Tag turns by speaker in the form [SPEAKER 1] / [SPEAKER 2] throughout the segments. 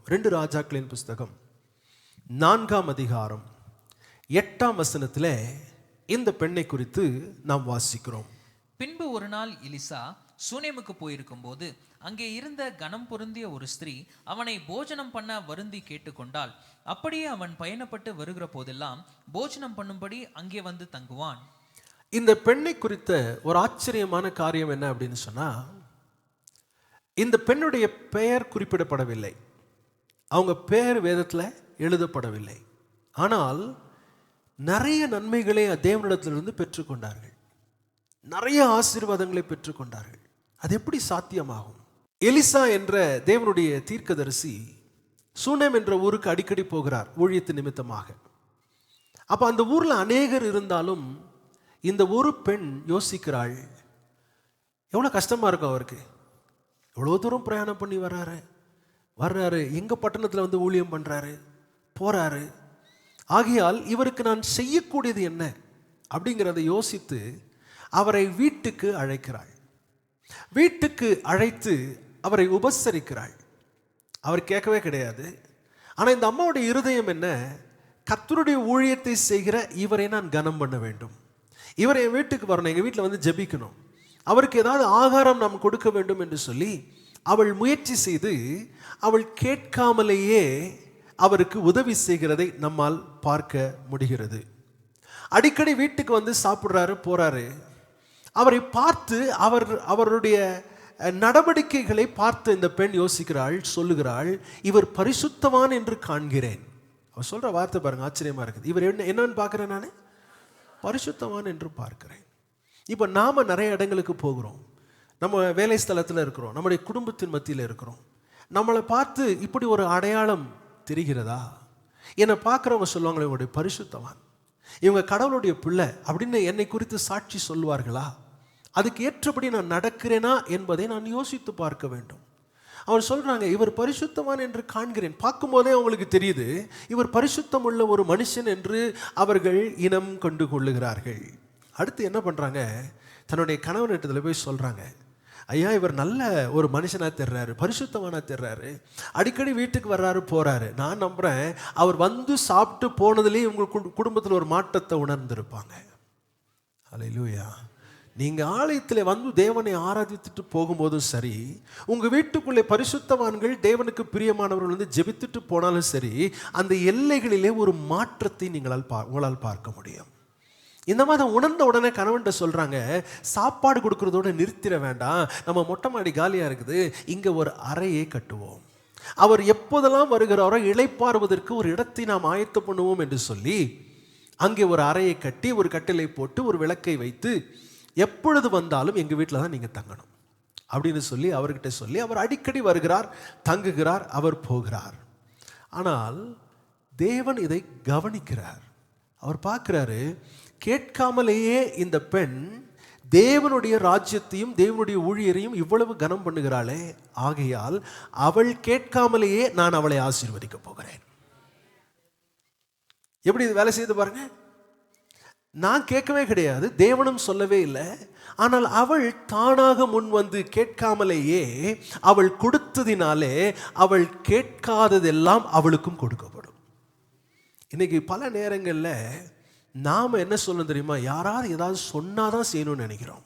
[SPEAKER 1] 2 ராஜாக்களின் புஸ்தகம் 4ஆம் அதிகாரம் 8ஆம் வசனத்திலே இந்த பெண்ணை குறித்து நாம் வாசிக்கிறோம்.
[SPEAKER 2] பின்பு ஒரு நாள் எலிசா சூனேமுக்கு போயிருக்கும் போது அங்கே இருந்த கனம் பொருந்திய ஒரு ஸ்திரீ அவனை போஜனம் பண்ண வருந்தி கேட்டுக்கொண்டாள். அப்படியே அவன் பயணப்பட்டு வருகிற போதெல்லாம் போஜனம் பண்ணும்படி அங்கே வந்து தங்குவான்.
[SPEAKER 1] இந்த பெண்ணை குறித்த ஒரு ஆச்சரியமான காரியம் என்ன அப்படின்னு சொன்னா, இந்த பெண்ணுடைய பெயர் குறிப்பிடப்படவில்லை, அவங்க பெயர் வேதத்தில் எழுதப்படவில்லை. ஆனால் நிறைய நன்மைகளை தேவனிடத்திலிருந்து பெற்றுக்கொண்டார்கள், நிறைய ஆசீர்வாதங்களை பெற்றுக்கொண்டார்கள். அது எப்படி சாத்தியமாகும்? எலிசா என்ற தேவனுடைய தீர்க்கதரிசி சூனேம் என்ற ஊருக்கு அடிக்கடி போகிறார் ஊழியத்து நிமித்தமாக. அப்போ அந்த ஊரில் அநேகர் இருந்தாலும் இந்த ஒரு பெண் யோசிக்கிறாள், எவ்வளோ கஷ்டமாக இருக்கும் அவருக்கு, எவ்வளோ தூரம் பிரயாணம் பண்ணி வர்றாரு, எங்கள் பட்டணத்தில் வந்து ஊழியம் பண்ணுறாரு, போகிறாரு. ஆகையால் இவருக்கு நான் செய்யக்கூடியது என்ன அப்படிங்கிறத யோசித்து அவரை வீட்டுக்கு அழைக்கிறாள். வீட்டுக்கு அழைத்து அவரை உபசரிக்கிறாள். அவர் கேட்கவே கிடையாது. ஆனால் இந்த அம்மாவுடைய இருதயம் என்ன, கர்த்தருடைய ஊழியத்தை செய்கிற இவரை நான் கனம் பண்ண வேண்டும், இவரை என் வீட்டுக்கு வரணும், எங்கள் வீட்டில் வந்து ஜெபிக்கணும், அவருக்கு ஏதாவது ஆகாரம் நாம் கொடுக்க வேண்டும் என்று சொல்லி அவள் முயற்சி செய்து அவள் கேட்காமலேயே அவருக்கு உதவி செய்கிறதை நம்மால் பார்க்க முடிகிறது. அடிக்கடி வீட்டுக்கு வந்து சாப்பிட்றாரு, போகிறாரு. அவரை பார்த்து அவருடைய நடவடிக்கைகளை பார்த்து இந்த பெண் யோசிக்கிறாள், சொல்லுகிறாள், இவர் பரிசுத்தவான் என்று காண்கிறேன். அவர் சொல்கிற வார்த்தை பாருங்க, ஆச்சரியமாக இருக்குது. இவர் என்னன்னு பார்க்குறேன், நான் பரிசுத்தவான் என்று பார்க்கிறேன். இப்போ நாம் நிறைய இடங்களுக்கு போகிறோம், நம்ம வேலை ஸ்தலத்தில் இருக்கிறோம், நம்முடைய குடும்பத்தின் மத்தியில் இருக்கிறோம். நம்மளை பார்த்து இப்படி ஒரு அடையாளம் தெரிகிறதா? என்னை பார்க்குறவங்க சொல்லுவாங்களே, இவங்களுடைய பரிசுத்தவான், இவங்க கடவுளுடைய பிள்ளை அப்படின்னு என்னை குறித்து சாட்சி சொல்லுவார்களா? அதுக்கு ஏற்றபடி நான் நடக்கிறேனா என்பதை நான் யோசித்து பார்க்க வேண்டும். அவர் சொல்கிறாங்க, இவர் பரிசுத்தவான் என்று காண்கிறேன். பார்க்கும்போதே அவங்களுக்கு தெரியுது இவர் பரிசுத்தம் உள்ள ஒரு மனுஷன் என்று அவர்கள் இனம் கண்டு கொள்ளுகிறார்கள். அடுத்து என்ன பண்ணுறாங்க, தன்னுடைய கணவனிடத்தில் போய் சொல்கிறாங்க, ஐயா, இவர் நல்ல ஒரு மனுஷனாக தெரிறாரு, பரிசுத்தவானாக தெரிறாரு, அடிக்கடி வீட்டுக்கு வர்றாரு, போகிறாரு. நான் நம்புகிறேன் அவர் வந்து சாப்பிட்டு போனதுலேயே உங்கள் குடும்பத்தில் ஒரு மாற்றத்தை உணர்ந்திருப்பாங்க. அல்லேலூயா. நீங்கள் ஆலயத்தில் வந்து தேவனை ஆராதித்துட்டு போகும்போதும் சரி, உங்கள் வீட்டுக்குள்ளே பரிசுத்தவான்கள் தேவனுக்கு பிரியமானவர்கள் வந்து ஜெபித்துட்டு போனாலும் சரி, அந்த எல்லைகளிலே ஒரு மாற்றத்தை உங்களால் பார்க்க முடியும். இந்த மாதிரி உணர்ந்த உடனே கணவன்கிட்ட சொல்கிறாங்க, சாப்பாடு கொடுக்குறதோட நிறுத்திட வேண்டாம், நம்ம மொட்டை மாடி காலியாக இருக்குது, இங்கே ஒரு அறையை கட்டுவோம், அவர் எப்போதெல்லாம் வருகிறாரோ இளைப்பாறுவதற்கு ஒரு இடத்தை நாம் ஆயத்தம் பண்ணுவோம் என்று சொல்லி அங்கே ஒரு அறையை கட்டி ஒரு கட்டிலை போட்டு ஒரு விளக்கை வைத்து எப்பொழுது வந்தாலும் எங்கள் வீட்டில் தான் நீங்கள் தங்கணும் அப்படின்னு சொல்லி அவர்கிட்ட சொல்லி அவர் அடிக்கடி வருகிறார், தங்குகிறார், அவர் போகிறார். ஆனால் தேவன் இதை கவனிக்கிறார். அவர் பார்க்குறாரு, கேட்காமலேயே இந்த பெண் தேவனுடைய ராஜ்யத்தையும் தேவனுடைய ஊழியரையும் இவ்வளவு கனம் பண்ணுகிறாளே, ஆகையால் அவள் கேட்காமலேயே நான் அவளை ஆசீர்வதிக்க போகிறேன். எப்படி இது வேலை செய்து பாருங்க. நான் கேட்கவே கிடையாது, தேவனும் சொல்லவே இல்லை. ஆனால் அவள் தானாக முன் வந்து கேட்காமலேயே அவள் கொடுத்ததினாலே அவள் கேட்காததெல்லாம் அவளுக்கும் கொடுக்கப்படும். இன்னைக்கு பல நேரங்களில் நாம் என்ன சொல்லணும் தெரியுமா, யாராவது ஏதாவது சொன்னாதான் செய்யணும்னு நினைக்கிறோம்.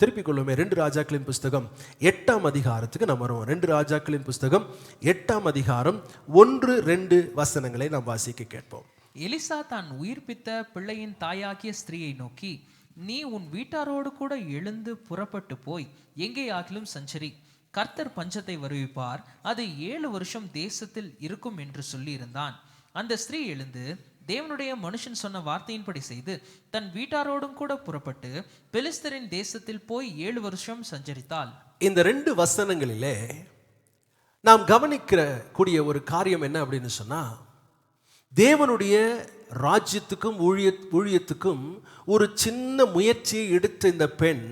[SPEAKER 1] திருப்பிக் கொள்ளுமே 2 ராஜாக்களின் புஸ்தகம் 8ஆம் அதிகாரத்துக்கு நாம் வருவோம். 2 ராஜாக்களின் புஸ்தகம் 8ஆம் அதிகாரம் 1-2 வசனங்களை நாம் வாசிக்க கேட்போம்.
[SPEAKER 2] எலிசா தான் உயிர்ப்பித்த பிள்ளையின் தாயாகிய ஸ்திரீயை நோக்கி, நீ உன் வீட்டாரோடு கூட எழுந்து புறப்பட்டு போய் எங்கே ஆகிலும் சஞ்சரி, கர்த்தர் பஞ்சத்தை வருவிப்பார், அது 7 வருஷம் தேசத்தில் இருக்கும் என்று சொல்லி இருந்தான். அந்த ஸ்திரீ எழுந்து தேவனுடைய மனுஷன் சொன்ன வார்த்தையின்படி செய்து தன் வீட்டாரோடும் கூட புறப்பட்டு பெலிஸ்தரின் தேசத்தில் போய் 7 வருஷம் சஞ்சரித்தாள்.
[SPEAKER 1] இந்த 2 வசனங்களிலே நாம் கவனிக்கிற கூடிய ஒரு காரியம் என்ன அப்படின்னு சொன்னா, தேவனுடைய ராஜ்யத்துக்கும் ஊழியத்துக்கும் ஒரு சின்ன முயற்சியை எடுத்த இந்த பெண்,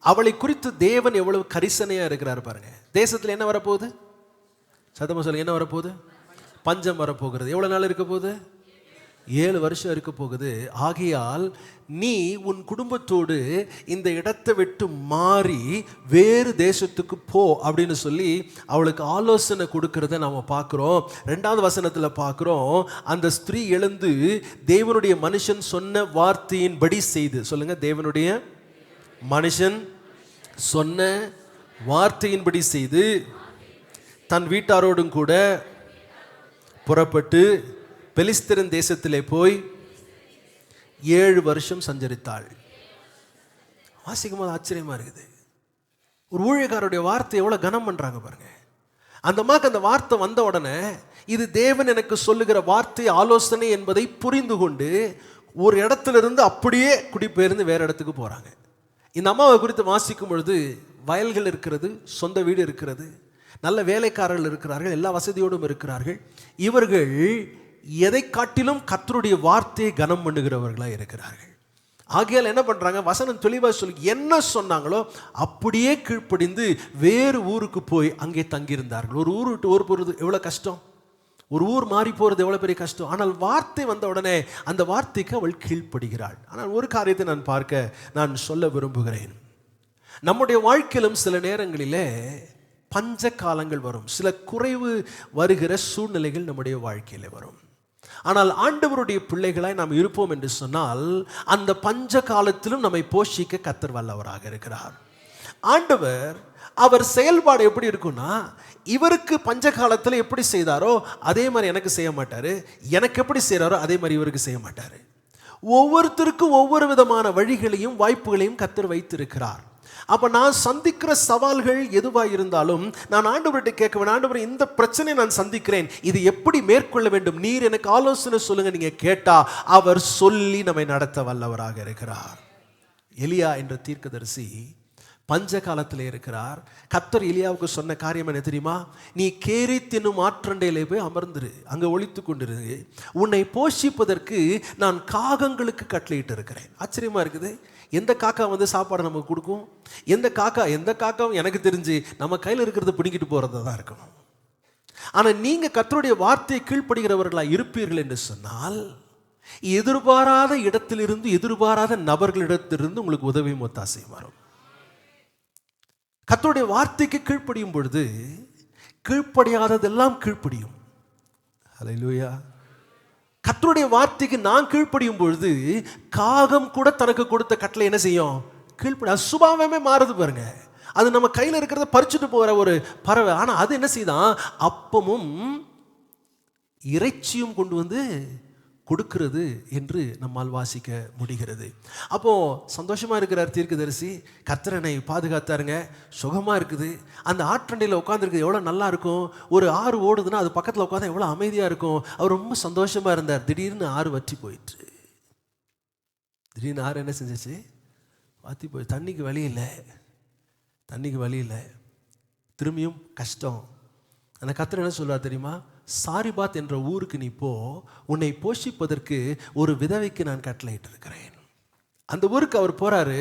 [SPEAKER 1] அவளை குறித்து தேவன் எவ்வளவு கரிசனையா இருக்கிறார் பாருங்க. தேசத்தில் என்ன வரப்போகுது? சத்தமா சொல்லுங்க, என்ன வரப்போகுது? பஞ்சம் வரப்போகிறது. எவ்வளவு நாள் இருக்க போகுது? 7 வருஷம் இருக்க போகுது. ஆகையால் நீ உன் குடும்பத்தோடு இந்த இடத்தை விட்டு மாறி வேறு தேசத்துக்கு போ அப்படின்னு சொல்லி அவளுக்கு ஆலோசனை கொடுக்கறத நாம் பார்க்குறோம். 2வது வசனத்தில் பார்க்குறோம், அந்த ஸ்திரீ எழுந்து தேவனுடைய மனுஷன் சொன்ன வார்த்தையின்படி செய்து, சொல்லுங்க, தேவனுடைய மனுஷன் சொன்ன வார்த்தையின்படி செய்து தன் வீட்டாரோடும் கூட புறப்பட்டு பெலிஸ்தரின் தேசத்திலே போய் 7 வருஷம் சஞ்சரித்தாள். வாசிக்கும் போது ஆச்சரியமா இருக்குது. ஒரு ஊழியக்காரருடைய வார்த்தை எவ்வளவு கனம் பண்றாங்க பாருங்க. அந்த அம்மாக்கு அந்த வார்த்தை வந்த உடனே இது தேவன் எனக்கு சொல்லுகிற வார்த்தை, ஆலோசனை என்பதை புரிந்து கொண்டு ஒரு இடத்துல இருந்து அப்படியே குடிபெயர்ந்து வேற இடத்துக்கு போறாங்க. இந்த அம்மாவை குறித்து வாசிக்கும் பொழுது வயல்கள் இருக்கிறது, சொந்த வீடு இருக்கிறது, நல்ல வேலைக்காரர்கள் இருக்கிறார்கள், எல்லா வசதியோடும் இருக்கிறார்கள். இவர்கள் எதை காட்டிலும் கர்த்தருடைய வார்த்தையை கனம் பண்ணுகிறவர்களாக இருக்கிறார்கள். ஆகையால் என்ன பண்றாங்க, வசனம் தெளிவாக சொல்லி என்ன சொன்னாங்களோ அப்படியே கீழ்ப்படிந்து வேறு ஊருக்கு போய் அங்கே தங்கியிருந்தார்கள். ஒரு ஊர் விட்டு ஊர் போகிறது எவ்வளோ கஷ்டம், ஒரு ஊர் மாறி போகிறது எவ்வளோ பெரிய கஷ்டம். ஆனால் வார்த்தை வந்த உடனே அந்த வார்த்தைக்கு அவள் கீழ்ப்படுகிறாள். ஆனால் ஒரு காரியத்தை நான் சொல்ல விரும்புகிறேன். நம்முடைய வாழ்க்கையிலும் சில நேரங்களிலே பஞ்ச காலங்கள் வரும், சில குறைவு வருகிற சூழ்நிலைகள் நம்முடைய வாழ்க்கையில் வரும். ஆனால் ஆண்டவருடைய பிள்ளைகளாய் நாம் இருப்போம் என்று சொன்னால் அந்த பஞ்ச காலத்திலும் நம்மை போஷிக்க கர்த்தர் வல்லவராக இருக்கிறார். ஆண்டவர் அவர் செயல்பாடு எப்படி இருக்குன்னா, இவருக்கு பஞ்ச காலத்தில் எப்படி செய்தாரோ அதே மாதிரி எனக்கு செய்ய மாட்டாரு, எனக்கு எப்படி செய்கிறாரோ அதே மாதிரி இவருக்கு செய்ய மாட்டாரு. ஒவ்வொருத்தருக்கும் ஒவ்வொரு விதமான வழிகளையும் வாய்ப்புகளையும் கர்த்தர் வைத்திருக்கிறார். அப்போ நான் சந்திக்கிற சவால்கள் எதுவாக இருந்தாலும் நான் ஆண்டவர்கிட்ட கேட்குவேன், ஆண்டவர் இந்த பிரச்சனையை நான் சந்திக்கிறேன், இது எப்படி மேற்கொள்ள வேண்டும், நீர் எனக்கு ஆலோசனை சொல்லுங்க. நீங்கள் கேட்டால் அவர் சொல்லி நம்மை நடத்த வல்லவராக இருக்கிறார். எலியா என்ற தீர்க்கதரிசி பஞ்ச காலத்தில் இருக்கிறார். கர்த்தர் எலியாவுக்கு சொன்ன காரியம் என்ன தெரியுமா, நீ கேரித் என்னும் ஆற்றண்டையிலே போய் அமர்ந்துரு, அங்கே ஒளித்து கொண்டிரு, உன்னை போஷிப்பதற்கு நான் காகங்களுக்கு கட்டளையிட்டு இருக்கிறேன். ஆச்சரியமா இருக்குது. எந்த காக்கா வந்து சாப்பாடு நமக்கு கொடுக்கும்? எந்த காக்காவும் எனக்கு தெரிஞ்சு நம்ம கையில் இருக்கிறத பிடிக்கிட்டு போகிறதா தான் இருக்கணும். ஆனால் நீங்கள் கர்த்தருடைய வார்த்தையை கீழ்ப்படுகிறவர்களாக இருப்பீர்கள் என்று சொன்னால் எதிர்பாராத இடத்திலிருந்து, எதிர்பாராத நபர்களிடத்திலிருந்து உங்களுக்கு உதவியும் ஒத்தாசையும் வரும். கர்த்தருடைய வார்த்தைக்கு கீழ்ப்படியும் பொழுது கீழ்ப்படியாததெல்லாம் கீழ்ப்படியும். ஹல்லேலூயா. கர்த்தருடைய வார்த்தைக்கு நான் கீழ்ப்படியும் பொழுது காகம் கூட தனக்கு கொடுத்த கட்டளை என்ன செய்யும்? கீழ்ப்படி. சுபாவமே மாறுது பாருங்க. அது நம்ம கையில் இருக்கிறத பறிச்சுட்டு போகிற ஒரு பறவை, ஆனால் அது என்ன செய்தான், அப்பமும் இறைச்சியும் கொண்டு வந்து கொடுக்கிறது என்று நம்மால் வாசிக்க முடிகிறது. அப்போ சந்தோஷமா இருக்கிறார் தீர்க்கதரிசி, கர்த்தரனை பாதுகாத்தாருங்க, சுகமா இருக்குது. அந்த ஆற்றண்டையில் உட்காந்துருக்கு எவ்வளோ நல்லா இருக்கும். ஒரு ஆறு ஓடுதுன்னா அது பக்கத்தில் உட்காந்து எவ்வளோ அமைதியாக இருக்கும். அவர் ரொம்ப சந்தோஷமா இருந்தார். திடீர்னு ஆறு வற்றி போயிட்டு, திடீர்னு ஆறு என்ன செஞ்சிச்சு, வற்றி போய் தண்ணிக்கு வழி இல்லை, திரும்பியும் கஷ்டம். அந்த கர்த்தர் என்ன சொல்றார் தெரியுமா, சாரிபாத் என்ற ஊருக்கு நீ போ, உன்னை போஷிப்பதற்கு ஒரு விதவைக்கு நான் கட்டளையிட்டு இருக்கிறேன். அந்த ஊருக்கு அவர் போறாரு.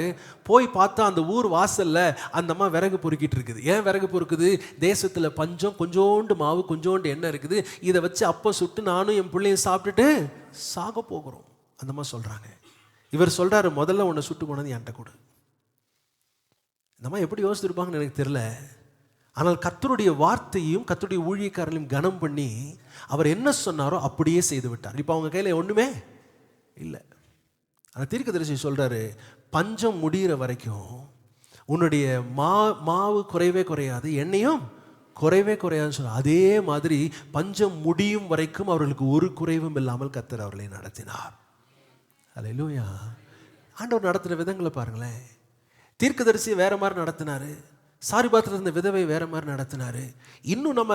[SPEAKER 1] போய் பார்த்தா அந்த ஊர் வாசல்ல அந்த அம்மா விறகு பொறுக்கிட்டு இருக்குது. ஏன் விறகு பொறுக்குது? தேசத்துல பஞ்சம், கொஞ்சோண்டு மாவு, கொஞ்சோண்டு எண்ணெய் இருக்குது, இதை வச்சு அப்போ சுட்டு நானும் என் பிள்ளையும் சாப்பிட்டுட்டு சாக போகிறோம். அந்த அம்மா சொல்றாங்க. இவர் சொல்றாரு, முதல்ல உன்னை சுட்டு கொண்டு என்கிட்ட கொடு. இந்த அம்மா எப்படி யோசிச்சிருப்பாங்கன்னு எனக்கு தெரியல. ஆனால் கர்த்தருடைய வார்த்தையும் கர்த்தருடைய ஊழியக்காரர்களையும் கனம் பண்ணி அவர் என்ன சொன்னாரோ அப்படியே செய்து விட்டார். இப்போ அவங்க கையில் ஒன்றுமே இல்லை. அந்த தீர்க்கதரிசி சொல்றாரு, பஞ்சம் முடிகிற வரைக்கும் உன்னுடைய மாவு குறையவே குறையாது, எண்ணெயும் குறையவே குறையாதுன்னு சொல்ல. அதே மாதிரி பஞ்சம் முடியும் வரைக்கும் அவர்களுக்கு ஒரு குறைவும் இல்லாமல் கர்த்தர் அவர்களை நடத்தினார். அல்லேலூயா. ஆண்டவர் நடத்துகிற விதங்களை பாருங்களேன். தீர்க்கதரிசி வேற மாதிரி நடத்தினாரு, சாரிபாத்தில் இருந்த விதவை வேற மாதிரி நடத்தினாரு. இன்னும் நம்ம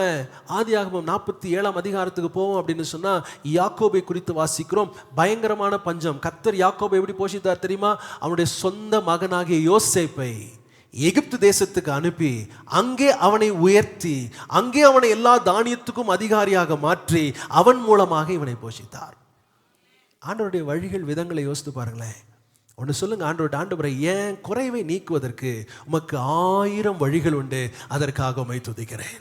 [SPEAKER 1] ஆதியாகமம் 47ஆம் அதிகாரத்துக்கு போவோம் அப்படின்னு சொன்னா யாக்கோபை குறித்து வாசிக்கிறோம். பயங்கரமான பஞ்சம். கர்த்தர் யாக்கோபை எப்படி போஷித்தார் தெரியுமா? அவனுடைய சொந்த மகனாகிய யோசேப்பை எகிப்து தேசத்துக்கு அனுப்பி அங்கே அவனை உயர்த்தி அங்கே அவனை எல்லா தானியத்துக்கும் அதிகாரியாக மாற்றி அவன் மூலமாக இவனை போஷித்தார். ஆண்டவருடைய வழிகள், விதங்களை யோசித்து பாருங்களேன். ஒன்று சொல்லுங்க, ஆண்டவரை என் குறைவை நீக்குவதற்கு உமக்கு 1000 வழிகள் உண்டு, அதற்காக உம்மை துதிக்கிறேன்.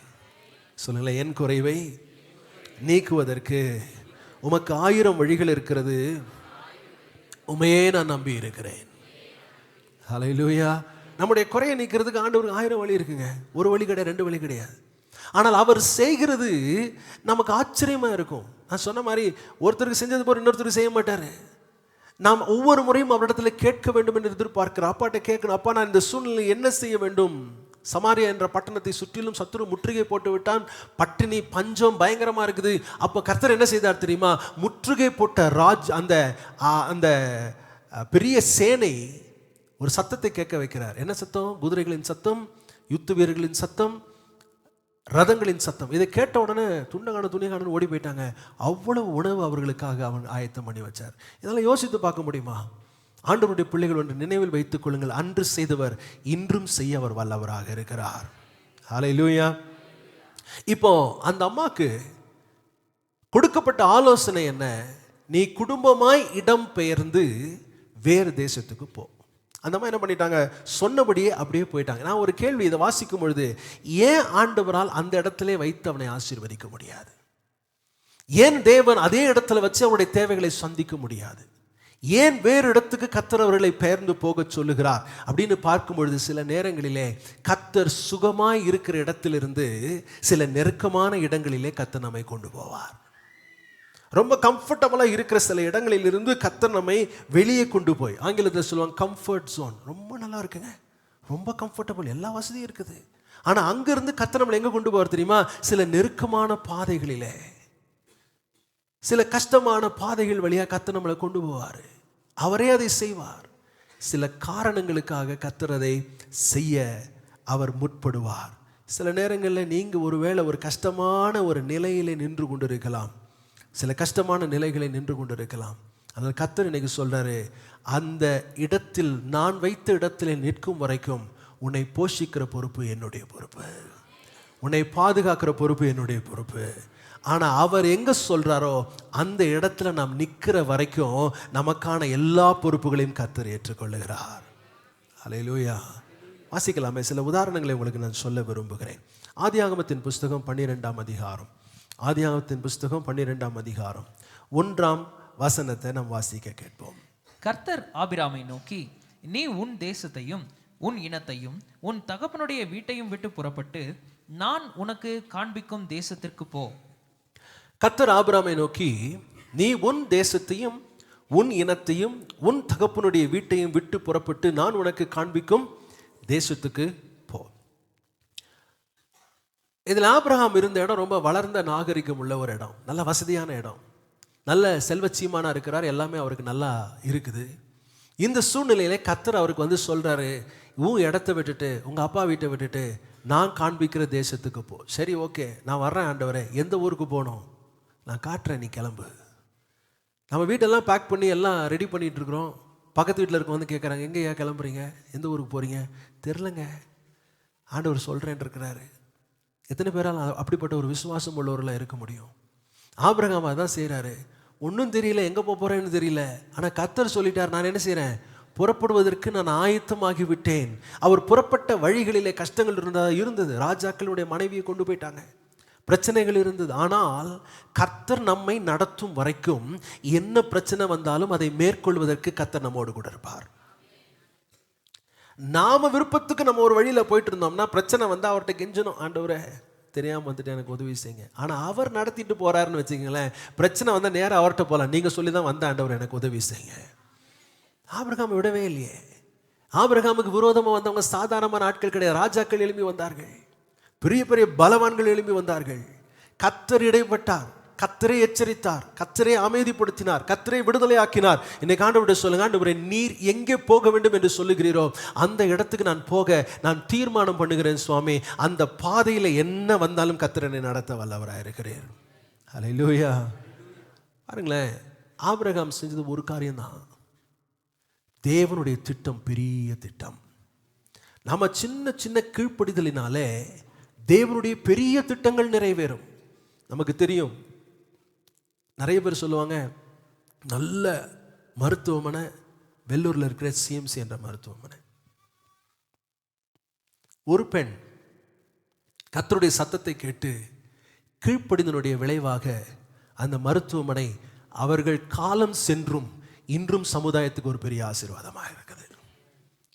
[SPEAKER 1] சொல்லுங்களேன், என் குறைவை நீக்குவதற்கு உமக்கு 1000 வழிகள் இருக்கிறது, உமையே நான் நம்பி இருக்கிறேன். ஹல்லேலூயா. நம்முடைய குறையை நீக்கிறதுக்கு ஆண்டவருக்கு 1000 வழி இருக்குங்க. ஒரு வழி கிடையாது, 2 வழி கிடையாது. ஆனால் அவர் செய்கிறது நமக்கு ஆச்சரியமா இருக்கும். நான் சொன்ன மாதிரி ஒருத்தருக்கு செஞ்சது போல இன்னொருத்தருக்கு செய்ய மாட்டாரு. நாம் ஒவ்வொரு முறையும் அவரிடத்துல கேட்க வேண்டும் என்று எதிர்பார்க்கிறோம். அப்பாட்ட கேட்கணும், அப்பா நான் இந்த சூழ்நிலை என்ன செய்ய வேண்டும்? சமாரியா என்ற பட்டணத்தை சுற்றிலும் சத்துரு முற்றுகை போட்டு விட்டான். பட்டினி பஞ்சம் பயங்கரமா இருக்குது. அப்போ கர்த்தர் என்ன செய்தார் தெரியுமா? முற்றுகை போட்ட அந்த அந்த பெரிய சேனை ஒரு சத்தத்தை கேட்க வைக்கிறார். என்ன சத்தம்? குதிரைகளின் சத்தம், யுத்த வீரர்களின் சத்தம், ரதங்களின் சத்தம். இதை கேட்ட உடனே துணிகான ஓடி போயிட்டாங்க. அவ்வளவு உணவு அவர்களுக்காக அவன் ஆயத்தம் பண்ணி வச்சார். இதெல்லாம் யோசித்து பார்க்க முடியுமா? ஆண்டவருடைய பிள்ளைகள் ஒன்று நினைவில் வைத்துக் கொள்ளுங்கள், அன்று செய்தவர் இன்றும் செய்ய அவர் வல்லவராக இருக்கிறார். ஹல்லேலூயா. இப்போ அந்த அம்மாக்கு கொடுக்கப்பட்ட ஆலோசனை என்ன? நீ குடும்பமாய் இடம் பெயர்ந்து வேறு தேசத்துக்கு போ. அந்த அம்மா என்ன பண்ணிட்டாங்க? சொன்னபடியே அப்படியே போயிட்டாங்க. நான் ஒரு கேள்வி இதை வாசிக்கும் பொழுது, ஏன் ஆண்டவரால் அந்த இடத்துல வைத்து அவனை ஆசீர்வதிக்க முடியாது? ஏன் தேவன் அதே இடத்துல வச்சு அவருடைய தேவைகளை சந்திக்க முடியாது? ஏன் வேறு இடத்துக்கு கர்த்தர் அவர்களை பெயர்ந்து போக சொல்லுகிறார் அப்படின்னு பார்க்கும் பொழுது, சில நேரங்களிலே கர்த்தர் சுகமாய் இருக்கிற இடத்திலிருந்து சில நெருக்கமான இடங்களிலே கர்த்தர் நம்மை கொண்டு போவார். ரொம்ப கம்ஃபர்டபுளாக இருக்கிற சில இடங்களிலிருந்து கர்த்தர் நம்மை வெளியே கொண்டு போய், ஆங்கிலத்தில் சொல்லுவாங்க கம்ஃபர்ட் ஜோன். ரொம்ப நல்லா இருக்குங்க, ரொம்ப கம்ஃபர்டபுள், எல்லா வசதியும் இருக்குது. ஆனால் அங்கிருந்து கர்த்தர் நம்மளை எங்கே கொண்டு போவார் தெரியுமா? சில நெருக்கமான பாதைகளிலே, சில கஷ்டமான பாதைகள் வழியாக கர்த்தர் நம்மளை கொண்டு போவார். அவரே அதை செய்வார். சில காரணங்களுக்காக கர்த்தர் அதை செய்ய அவர் முற்படுவார். சில நேரங்களில் நீங்கள் ஒருவேளை ஒரு கஷ்டமான ஒரு நிலையிலே நின்று கொண்டு இருக்கலாம், சில கஷ்டமான நிலைகளை நின்று கொண்டு இருக்கலாம். அதனால் கர்த்தர் இன்னைக்கு சொல்றாரு, அந்த இடத்தில் நான் வைத்த இடத்தில் நிற்கும் வரைக்கும் உன்னை போஷிக்கிற பொறுப்பு என்னுடைய பொறுப்பு, உன்னை பாதுகாக்கிற பொறுப்பு என்னுடைய பொறுப்பு. ஆனால் அவர் எங்கே சொல்கிறாரோ அந்த இடத்துல நாம் நிற்கிற வரைக்கும் நமக்கான எல்லா பொறுப்புகளையும் கர்த்தர் ஏற்றுக்கொள்ளுகிறார். ஹல்லேலூயா. வாசிக்கலாமே? சில உதாரணங்களை உங்களுக்கு நான் சொல்ல விரும்புகிறேன். ஆதியாகமத்தின் புஸ்தகம் 12ஆம் அதிகாரம், ஆதியாகமத்தின் புஸ்தகம் 12ஆம் அதிகாரம் 1ஆம் வசனத்தை நாம் வாசிக்க கேட்போம்.
[SPEAKER 2] கர்த்தர் ஆபிராமை நோக்கி, நீ உன் தேசத்தையும் உன் இனத்தையும் உன் தகப்பனுடைய வீட்டையும் விட்டு புறப்பட்டு நான் உனக்கு காண்பிக்கும் தேசத்திற்கு போ.
[SPEAKER 1] கர்த்தர் ஆபிராமை நோக்கி, நீ உன் தேசத்தையும் உன் இனத்தையும் உன் தகப்பனுடைய வீட்டையும் விட்டு புறப்பட்டு நான் உனக்கு காண்பிக்கும் தேசத்துக்கு போ. இதில் ஆபிரகாம் இருந்த இடம் ரொம்ப வளர்ந்த நாகரிகம் உள்ள ஒரு இடம், நல்ல வசதியான இடம், நல்ல செல்வச்சீமானா இருக்கிறார், எல்லாமே அவருக்கு நல்லா இருக்குது. இந்த சூழ்நிலையில கர்த்தர் அவருக்கு வந்து சொல்றாரு, உன் இடத்த விட்டுட்டு உங்க அப்பா வீட்டை விட்டுட்டு நான் காண்பிக்கிற தேசத்துக்கு போ. சரி, ஓகே, நான் வர்றேன் ஆண்டவரே. எந்த ஊருக்கு போகணும்? நான் காட்டுறேன், நீ கிளம்பு. நம்ம வீட்டெல்லாம் பேக் பண்ணி எல்லாம் ரெடி பண்ணிட்டு இருக்கிறோம். பக்கத்து வீட்டில் இருக்க வந்து கேட்குறாங்க, எங்கேயா கிளம்புறீங்க, எந்த ஊருக்கு போகிறீங்க? தெரிலங்க, ஆண்டவர் சொல்கிறேன் இருக்கிறாரு. எத்தனை பேரால் அப்படிப்பட்ட ஒரு விசுவாசம் உள்ளவர்களாக இருக்க முடியும்? ஆபிரகாம் அதான் செய்கிறாரு. ஒன்றும் தெரியல, எங்கே போகிறேன்னு தெரியல, ஆனால் கர்த்தர் சொல்லிட்டார், நான் என்ன செய்கிறேன்? புறப்படுவதற்கு நான் ஆயத்தமாகி விட்டேன். அவர் புறப்பட்ட வழிகளிலே கஷ்டங்கள் இருந்தது. ராஜாக்களுடைய மனைவியை கொண்டு போயிட்டாங்க, பிரச்சனைகள் இருந்தது. ஆனால் கர்த்தர் நம்மை நடத்தும் வரைக்கும் என்ன பிரச்சனை வந்தாலும் அதை மேற்கொள்வதற்கு கர்த்தர் நம்மோடு கூட இருப்பார். நாம விருப்பத்துக்கு நம்ம ஒரு வழியில போயிட்டு இருந்தோம்னா பிரச்சனை வந்தால் அவர்கிட்ட கெஞ்சணும், ஆண்டவரே தெரியாமல் வந்துட்டு எனக்கு உதவி செய்யுங்க. ஆனால் அவர் நடத்திட்டு போறாருன்னு வச்சுக்கங்களேன், பிரச்சனை வந்தால் நேரம் அவர்கிட்ட போகலாம், நீங்கள் சொல்லி தான் வந்த ஆண்டவர் எனக்கு உதவி செய்யுங்க. ஆபிரகாம் விடவே இல்லையே. ஆபிரகாமுக்கு விரோதமாக வந்தவங்க சாதாரணமான ஆட்கள் கிடையாது. ராஜாக்கள் எழும்பி வந்தார்கள், பெரிய பெரிய பலவான்கள் எழும்பி வந்தார்கள். கர்த்தர் இடைப்பட்டார், கர்த்தரை எச்சரித்தார், கர்த்தரை அமைதிப்படுத்தினார், கர்த்தரை விடுதலை ஆக்கினார். இன்னைக்கு ஆண்டவருடைய சொல்லுங்க, ஆண்டவரே நீர் எங்கே போக வேண்டும் என்று சொல்லுகிறீரோ அந்த இடத்துக்கு நான் போக நான் தீர்மானம் பண்ணுகிறேன் சுவாமி. அந்த பாதையில் என்ன வந்தாலும் கர்த்தரை நடத்த வல்லவராக இருக்கிறேன். ஹல்லேலூயா. பாருங்களேன், ஆபிரகாம் செஞ்சது ஒரு காரியம்தான். தேவனுடைய திட்டம் பெரிய திட்டம். நம்ம சின்ன சின்ன கீழ்ப்படிதலினாலே தேவனுடைய பெரிய திட்டங்கள் நிறைவேறும். நமக்கு தெரியும், நிறைய பேர் சொல்லுவாங்க, நல்ல மருத்துவமனை வெள்ளூரில் இருக்கிற சிஎம்சி என்ற மருத்துவமனை. ஒரு பெண் கர்த்தருடைய சத்தத்தை கேட்டு கீழ்ப்படிதனுடைய விளைவாக அந்த மருத்துவமனை அவர்கள் காலம் சென்றும் இன்றும் சமுதாயத்துக்கு ஒரு பெரிய ஆசீர்வாதமாக இருக்குது.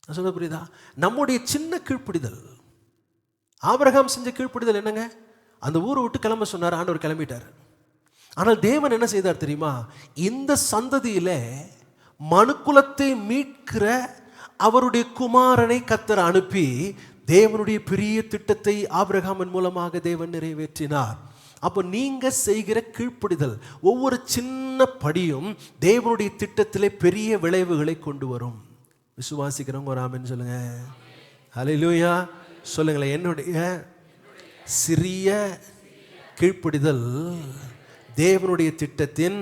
[SPEAKER 1] நான் சொல்ல புரியுதா? நம்முடைய சின்ன கீழ்ப்பிடிதல், ஆபிரகாம் செஞ்ச கீழ்ப்பிடிதல் என்னங்க? அந்த ஊரை விட்டு கிளம்ப சொன்னார், ஆண்டவர் கிளம்பிட்டார். ஆனால் தேவன் என்ன செய்தார் தெரியுமா? இந்த சந்ததியில மனுக்குலத்தை மீட்கிற அவருடைய குமாரனை கர்த்தர் அனுப்பி தேவனுடைய பெரிய திட்டத்தை ஆபிரகாமின் மூலமாக தேவன் நிறைவேற்றினார். அப்போ நீங்க செய்கிற கீழ்ப்படிதல், ஒவ்வொரு சின்ன படியும் தேவனுடைய திட்டத்திலே பெரிய விளைவுகளை கொண்டு வரும். விசுவாசிக்கிறவங்க ஒரு ஆமென் சொல்லுங்க. ஹல்லேலூயா சொல்லுங்களேன். என்னுடைய சிறிய கீழ்ப்படிதல் தேவனுடைய திட்டத்தின்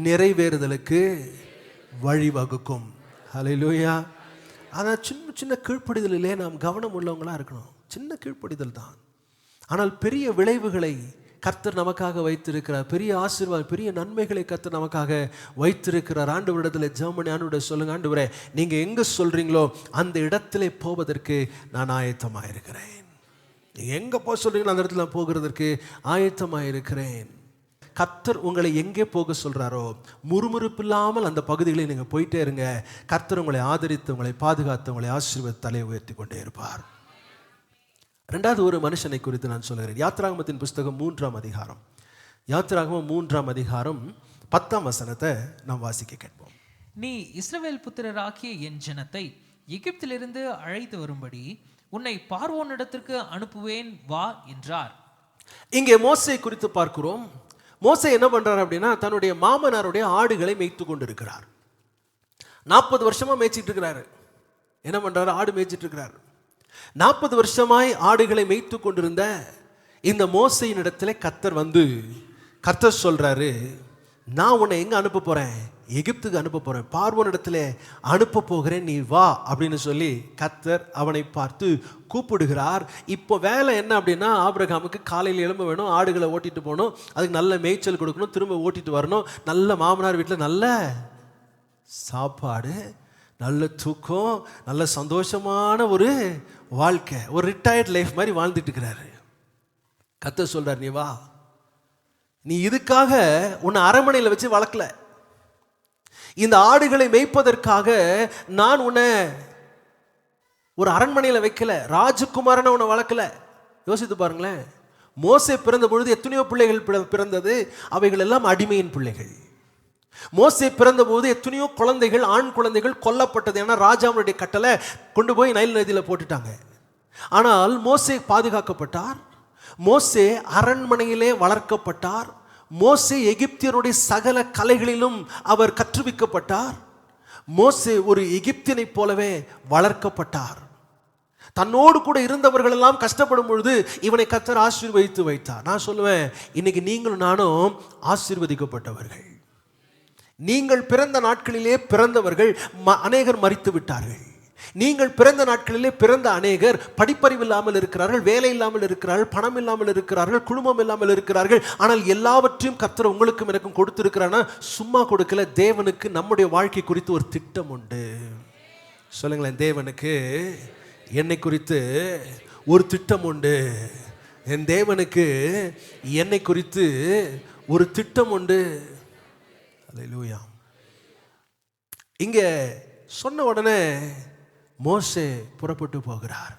[SPEAKER 1] நிறைவேறுதலுக்கு வழிவகுக்கும். ஹல்லேலூயா. ஆனால் சின்ன சின்ன கீழ்ப்படிதலிலே நாம் கவனம் உள்ளவங்களாக இருக்கணும். சின்ன கீழ்ப்படிதல் தான், ஆனால் பெரிய விளைவுகளை கர்த்தர் நமக்காக வைத்திருக்கிறார். பெரிய ஆசீர்வாதம், பெரிய நன்மைகளை கர்த்தர் நமக்காக வைத்திருக்கிறார். ஆண்டவரிடத்தில் ஜெபம் பண்ணி ஆண்டவரே சொல்லுங்க, ஆண்டவரே நீங்கள் எங்கே சொல்கிறீங்களோ அந்த இடத்துல போவதற்கு நான் ஆயத்தமாக இருக்கிறேன். நீங்கள் எங்கே போக சொல்கிறீங்களோ அந்த இடத்துல நான் போகிறதற்கு ஆயத்தமாக இருக்கிறேன். கர்த்தர் உங்களை எங்கே போக சொல்கிறாரோ முறுமுறுப்பு இல்லாமல் அந்த பகுதிகளை நீங்கள் போயிட்டே இருங்க. கர்த்தர் உங்களை ஆதரித்து, உங்களை பாதுகாத்து, உங்களை ஆசீர்வாத தலையை உயர்த்தி கொண்டே இருப்பார். ரெண்டாவது ஒரு மனுஷனை குறித்து நான் சொல்கிறேன். யாத்திராகமத்தின் புஸ்தகம் 3ஆம் அதிகாரம், யாத்திராகமம் 3ஆம் அதிகாரம் 10ஆம் வசனத்தை நாம் வாசிக்க கேட்போம்.
[SPEAKER 2] நீ இஸ்ரவேல் புத்திரராகிய என் ஜனத்தை எகிப்திலிருந்து அழைத்து வரும்படி உன்னை பார்வோனிடத்திற்கு அனுப்புவேன் வா என்றார்.
[SPEAKER 1] இங்கே மோசே குறித்து பார்க்கிறோம். மோசே என்ன பண்றார் அப்படின்னா, தன்னுடைய மாமனாருடைய ஆடுகளை மேய்த்து கொண்டு இருக்கிறார். 40 வருஷமா மேய்ச்சிட்டு இருக்கிறாரு. என்ன பண்றாரு? ஆடு மேய்ச்சிட்டு இருக்கிறார். 40 வருஷமாய் ஆடுகளை மேய்த்து கொண்டிருந்த இந்த மோசையின் இடத்துல கர்த்தர் சொல்றாரு, நான் உன்னை எங்க அனுப்ப போறேன்? எகிப்துக்கு அனுப்ப போறேன், பார்வோன் இடத்துல அனுப்ப போகிறேன், நீ வா அப்படின்னு சொல்லி கர்த்தர் அவனை பார்த்து கூப்பிடுகிறார். இப்போ வேலை என்ன அப்படின்னா, ஆபிரகாமுக்கு காலையில் எழும்ப வேணும், ஆடுகளை ஓட்டிட்டு போகணும், அதுக்கு நல்ல மேய்ச்சல் கொடுக்கணும், திரும்ப ஓட்டிட்டு வரணும், நல்ல மாமனார் வீட்டில் நல்ல சாப்பாடு, நல்ல தூக்கம், நல்ல சந்தோஷமான ஒரு வாழ்க்கை, ஒரு ரிட்டையர்ட் லைஃப் மாதிரி வாழ்ந்துட்டு இருக்கிறாரு. கர்த்தர் சொல்றார், நீ வா. நீ இதுக்காக உன்னை அரண்மனையில் வச்சு வளர்க்கல, இந்த ஆடுகளை மேய்ப்பதற்காக நான் உன்னை ஒரு அரண்மனையில் வைக்கல, ராஜகுமாரனை உன்னை வளர்க்கல. யோசித்து பாருங்களேன், மோசே பிறந்த பொழுது எத்தனையோ பிள்ளைகள் பிறந்தது, அவைகள் எல்லாம் அடிமையின் பிள்ளைகள். மோசே பிறந்த போது எத்தனையோ குழந்தைகள், ஆண் குழந்தைகள் கொல்லப்பட்டது. ஏன்னா ராஜாவுடைய கட்டளை, கொண்டு போய் நைல் நதியில் போட்டுட்டாங்க. ஆனால் மோசே பாதுகாக்கப்பட்டார். மோசே அரண்மனையிலே வளர்க்கப்பட்டார். மோசே எகிப்தியருடைய சகல கலைகளிலும் அவர் கற்றுவிக்கப்பட்டார். மோசே ஒரு எகிப்தியனை போலவே வளர்க்கப்பட்டார். தன்னோடு கூட இருந்தவர்கள் எல்லாம் கஷ்டப்படும் பொழுது இவனை கர்த்தர் ஆசீர்வதித்து வைத்தார். நான் சொல்லுவேன், இன்னைக்கு நீங்களும் நானும் ஆசீர்வதிக்கப்பட்டவர்கள். நீங்கள் பிறந்த நாட்களிலே பிறந்தவர்கள் அநேகர் மரித்து விட்டார்கள். நீங்கள் பிறந்த நாட்களிலே பிறந்த அநேகர் படிப்பறிவு இல்லாமல் இருக்கிறார்கள், வேலை இல்லாமல் இருக்கிறார்கள், பணம் இல்லாமல் இருக்கிறார்கள், குடும்பம் இல்லாமல் இருக்கிறார்கள். ஆனால் எல்லாவற்றையும் கர்த்தர் உங்களுக்கும் எனக்கும் கொடுத்திருக்கிறான்னா சும்மா கொடுக்கல. தேவனுக்கு நம்முடைய வாழ்க்கை குறித்து ஒரு திட்டம் உண்டு. சொல்லுங்களேன், தேவனுக்கு என்னை குறித்து ஒரு திட்டம் உண்டு. என் தேவனுக்கு என்னை குறித்து ஒரு திட்டம் உண்டு. அல்லேலூயா. இங்கே சொன்ன உடனே மோசே புறப்பட்டு போகிறார்.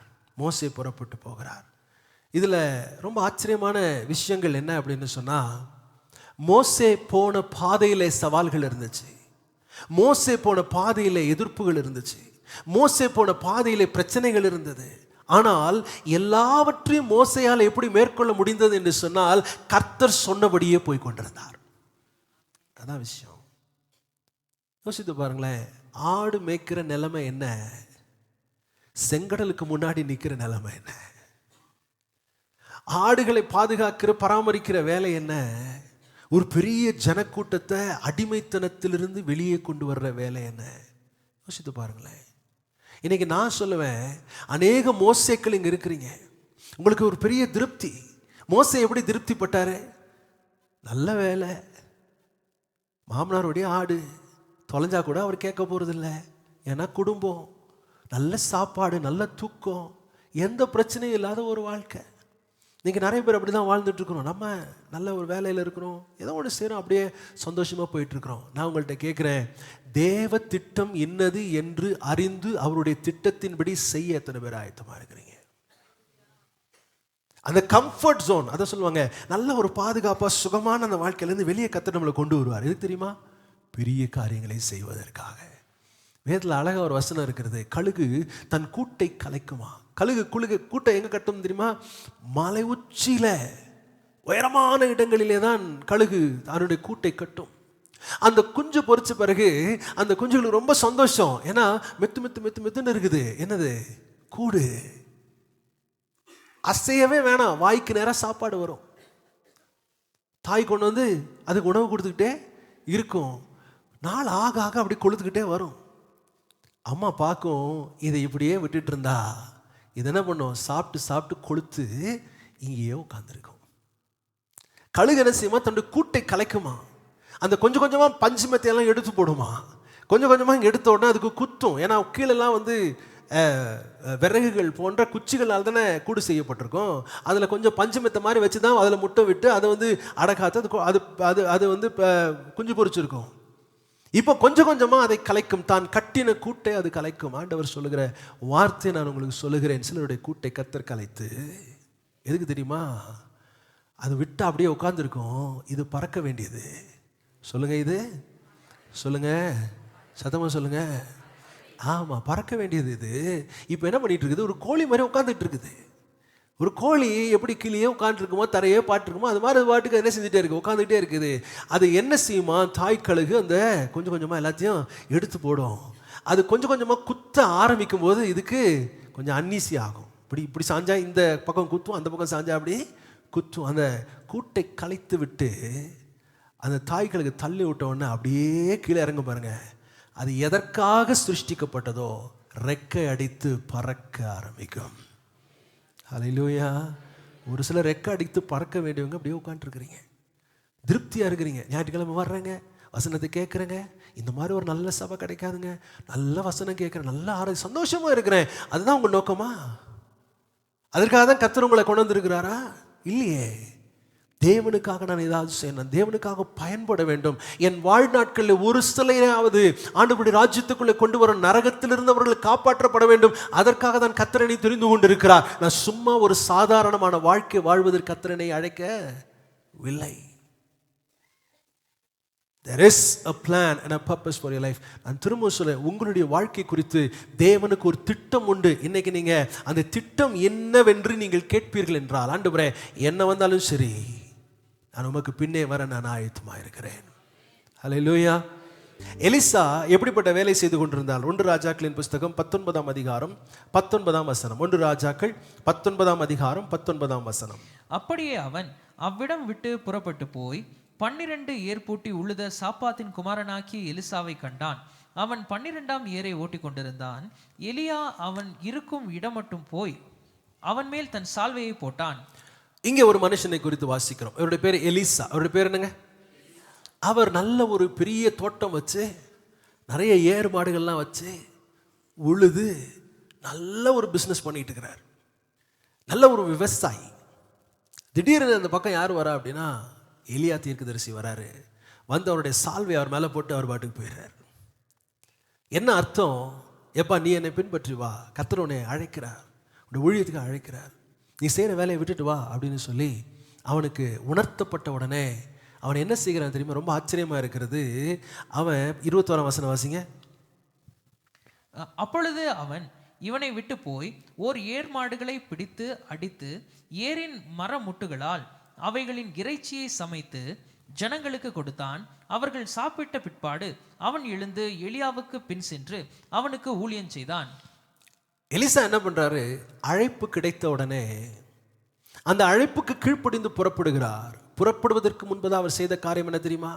[SPEAKER 1] இதில் ரொம்ப ஆச்சரியமான விஷயங்கள் என்ன அப்படின்னு சொன்னால், மோசே போன பாதையில் சவால்கள் இருந்துச்சு, மோசே போன பாதையில் எதிர்ப்புகள் இருந்துச்சு, மோசே போன பாதையில் பிரச்சனைகள் இருந்தது. ஆனால் எல்லாவற்றையும் மோசேயால் எப்படி மேற்கொள்ள முடிந்தது என்று சொன்னால், கர்த்தர் சொன்னபடியே போய் கொண்டிருந்தார். அதான் விஷயம். யோசித்து பாருங்களேன், ஆடு மேய்க்கிற நிலைமை என்ன, செங்கடலுக்கு முன்னாடி நிற்கிற நிலைமை என்ன, ஆடுகளை பாதுகாக்கிற பராமரிக்கிற வேலை என்ன, ஒரு பெரிய ஜனக்கூட்டத்தை அடிமைத்தனத்திலிருந்து வெளியே கொண்டு வர்ற வேலை என்ன. யோசித்து பாருங்களேன். இன்னைக்கு நான் சொல்லுவேன், அநேக மோசேக்கள் இங்கே இருக்கிறீங்க, உங்களுக்கு ஒரு பெரிய திருப்தி. மோசே எப்படி திருப்திப்பட்டாரு? நல்ல வேலை, மாமனாருடைய ஆடு தொலைஞ்சா கூட அவர் கேட்க போறதில்ல. ஏன்னா குடும்பம், நல்ல சாப்பாடு, நல்ல தூக்கம், எந்த பிரச்சனையும் இல்லாத ஒரு வாழ்க்கை. நீங்கள் நிறைய பேர் அப்படி தான் வாழ்ந்துட்டு இருக்கிறோம். நம்ம நல்ல ஒரு வேலையில் இருக்கிறோம், ஏதோ ஒன்று செய்கிறோம், அப்படியே சந்தோஷமாக போயிட்டுருக்குறோம். நான் உங்கள்கிட்ட கேட்குறேன், தேவ திட்டம் என்னது என்று அறிந்து அவருடைய திட்டத்தின்படி செய்ய எத்தனை பேர் ஆயத்தமாக இருக்கிறீங்க? அந்த கம்ஃபர்ட் ஜோன், அதை சொல்லுவாங்க, நல்ல ஒரு பாதுகாப்பாக சுகமான அந்த வாழ்க்கையிலேருந்து வெளியே கர்த்தர் நம்மளை கொண்டு வருவார். எதுக்கு தெரியுமா? பெரிய காரியங்களை செய்வதற்காக. வேதத்தில் அழகாக ஒரு வசனம் இருக்கிறது, கழுகு தன் கூட்டை கலைக்குமா. கழுகு கூட்டை எங்கே கட்டும் தெரியுமா? மலை உச்சியில் உயரமான இடங்களிலே தான் கழுகு அதனுடைய கூட்டை கட்டும். அந்த குஞ்சு பொறிச்ச பிறகு அந்த குஞ்சுகளுக்கு ரொம்ப சந்தோஷம். ஏன்னா மெத்து மெத்து மெத்து மெத்துன்னு இருக்குது. என்னது? கூடு. அசையவே வேணாம், வாய்க்கு நேரம் சாப்பாடு வரும். தாய் கொண்டு வந்து அதுக்கு உணவு கொடுத்துக்கிட்டே இருக்கும். நாள் ஆக ஆக அப்படி கொளுத்துக்கிட்டே வரும். அம்மா பார்க்கும், இதை இப்படியே விட்டுட்டு இருந்தா இது என்ன பண்ணும்? சாப்பிட்டு சாப்பிட்டு கொளுத்து இங்கேயே உட்காந்துருக்கும். கழுகு என்ன செய்யுமா? தன்னுடைய கூட்டை கலைக்குமா. அந்த கொஞ்சம் கொஞ்சமாக பஞ்சு மெத்தையெல்லாம் எடுத்து போடுமா. கொஞ்சம் கொஞ்சமாக எடுத்த உடனே அதுக்கு குத்தும். ஏன்னா கீழெல்லாம் வந்து விறகுகள் போன்ற குச்சிகளால் தானே கூடு செய்யப்பட்டிருக்கும். அதில் கொஞ்சம் பஞ்சு மெத்தை மாதிரி வச்சு தான் அதில் முட்டை விட்டு அதை வந்து அடக்காத்து அது அது அது வந்து குஞ்சு பொறிச்சிருக்கும். இப்போ கொஞ்சம் கொஞ்சமாக அதை கலைக்கும். தான் கட்டின கூட்டை அது கலைக்கும். ஆண்டவர் சொல்லுகிற வார்த்தை நான் உங்களுக்கு சொல்லுகிறேன், சிலருடைய கூட்டை கர்த்தர் கலைத்து. எதுக்கு தெரியுமா? அது விட்டு அப்படியே உட்காந்துருக்கும். இது பறக்க வேண்டியது. சொல்லுங்க, இது சொல்லுங்க, சத்தமாக சொல்லுங்க. ஆமாம், பறக்க வேண்டியது இது. இப்போ என்ன பண்ணிட்டு இருக்குது? ஒரு கோழி மாதிரி உட்காந்துட்டு இருக்குது. ஒரு கோழி எப்படி கிளியே உட்காந்துருக்குமோ, தரையே பாட்டுருக்குமோ, அது மாதிரி அது பாட்டுக்கு என்ன செஞ்சுட்டே இருக்குது? உட்காந்துக்கிட்டே இருக்குது. அது என்ன செய்யுமா? தாய் கழுகு அந்த கொஞ்சம் கொஞ்சமாக எல்லாத்தையும் எடுத்து போடும். அது கொஞ்சம் கொஞ்சமாக குத்த ஆரம்பிக்கும் போது இதுக்கு கொஞ்சம் அன்னீசி ஆகும். இப்படி சாஞ்சா இந்த பக்கம் குத்தும், அந்த பக்கம் சாஞ்சா அப்படி குத்தும். அந்த கூட்டை கலைத்து விட்டு அந்த தாய்களுக்கு தள்ளி விட்ட உடனே அப்படியே கீழே இறங்க பாருங்க. அது எதற்காக சிருஷ்டிக்கப்பட்டதோ ரெக்கை அடித்து பறக்க ஆரம்பிக்கும். ஹல்லேலூயா. ஒரு சிலர் ரெக்கை அடித்து பறக்க வேண்டியவங்க அப்படியே உட்காந்துருக்குறீங்க, திருப்தியாக இருக்கிறீங்க. ஞாயிற்றுக்கிழமை வர்றேங்க, வசனத்தை கேட்குறேங்க. இந்த மாதிரி ஒரு நல்ல சபை கிடைக்காதுங்க, நல்ல வசனம் கேட்குறேன், நல்ல ஆரோக்கியம், சந்தோஷமாக இருக்கிறேன். அதுதான் உங்கள் நோக்கமா? அதற்காக தான் கர்த்தர் உங்களை கொண்டு வந்திருக்கிறாரா? இல்லையே. தேவனுக்காக நான் ஏதாவது செய்யணும், தேவனுக்காக பயன்பட வேண்டும். என் வாழ்நாட்களில் ஒரு சிலையாவது ஆண்டவருடைய ராஜ்யத்துக்குள்ளே கொண்டு வர, நரகத்திலிருந்து அவர்கள் காப்பாற்றப்பட வேண்டும். அதற்காக தான் கர்த்தரனை தெரிந்து கொண்டிருக்கிறார். நான் சும்மா ஒரு சாதாரணமான வாழ்க்கை வாழ்வதற்கு கர்த்தரனை அழைக்கவில்லை. There is a plan and a purpose for your life. நான் திரும்ப சொல்ல, உங்களுடைய வாழ்க்கை குறித்து தேவனுக்கு ஒரு திட்டம் உண்டு. இன்னைக்கு நீங்க அந்த திட்டம் என்னவென்று நீங்கள் கேட்பீர்கள் என்றால், ஆண்டவரே என்ன வந்தாலும் சரி, நான் உமக்கு பின்னே வர நான் ஆயத்தமாக இருக்கிறேன். ஹல்லேலூயா. எலிசா எப்படிப்பட்ட வேலை செய்து கொண்டிருந்தால்? 1 ராஜாக்களின் புஸ்தகம் 19ஆம் அதிகாரம் 19ஆம் வசனம். 1 ராஜாக்கள் 19ஆம் அதிகாரம் 19ஆம் வசனம்.
[SPEAKER 2] அப்படியே அவன் அவ்விடம் விட்டு புறப்பட்டு போய் 12 ஏர் பூட்டி உழுத சாப்பாத்தின் குமாரனாகிய எலிசாவை கண்டான். அவன் 12ஆம் ஏரை ஓட்டி கொண்டிருந்தான். எலியா அவன் இருக்கும் இடம் மட்டும் போய் அவன் மேல் தன் சால்வையை போட்டான்.
[SPEAKER 1] இங்கே ஒரு மனுஷனை குறித்து வாசிக்கிறோம். அவருடைய பேர் எலிசா. அவருடைய பேர் என்னங்க? அவர் நல்ல ஒரு பெரிய தோட்டம் வச்சு, நிறைய ஏர் மாடுகள்லாம் வச்சு உழுது நல்ல ஒரு பிஸ்னஸ் பண்ணிட்டு இருக்கிறார். நல்ல ஒரு விவசாயி. திடீர்னு அந்த பக்கம் யார் வரா அப்படின்னா, எலியா தீர்க்கதரிசி வராரு. வந்து அவருடைய சால்வை அவர் மேலே போட்டு அவர் பாட்டுக்கு போயிடுறார். என்ன அர்த்தம்? எப்பா நீ என்னை பின்பற்றி வா, கர்த்தர் உன்னை அழைக்கிறார், உன்னுடைய ஊழியத்துக்கு அழைக்கிறார், நீ செய்கிற வேலையை விட்டுட்டு வா அப்படின்னு சொல்லி அவனுக்கு உணர்த்தப்பட்ட உடனே அவன் என்ன செய்கிறான் தெரியுமா? ரொம்ப ஆச்சரியமாக இருக்கிறது. அவன் 21ஆம் வசனம் வாசிங்க.
[SPEAKER 2] அப்பொழுது அவன் இவனை விட்டு போய் ஓர் ஏர் மாடுகளை பிடித்து அடித்து ஏரின் மர முட்டுகளால் அவைகளின் இறைச்சியை சமைத்து ஜனங்களுக்கு கொடுத்தான். அவர்கள் சாப்பிட்ட பிற்பாடு அவன் எழுந்து எலியாவுக்கு பின் சென்று அவனுக்கு ஊழியம் செய்தான்.
[SPEAKER 1] எலிசா என்ன பண்றாரு? அழைப்பு கிடைத்த உடனே அந்த அழைப்புக்கு கீழ்ப்படிந்து புறப்படுகிறார். புறப்படுவதற்கு முன்பதாக அவர் செய்த காரியம் என்ன தெரியுமா?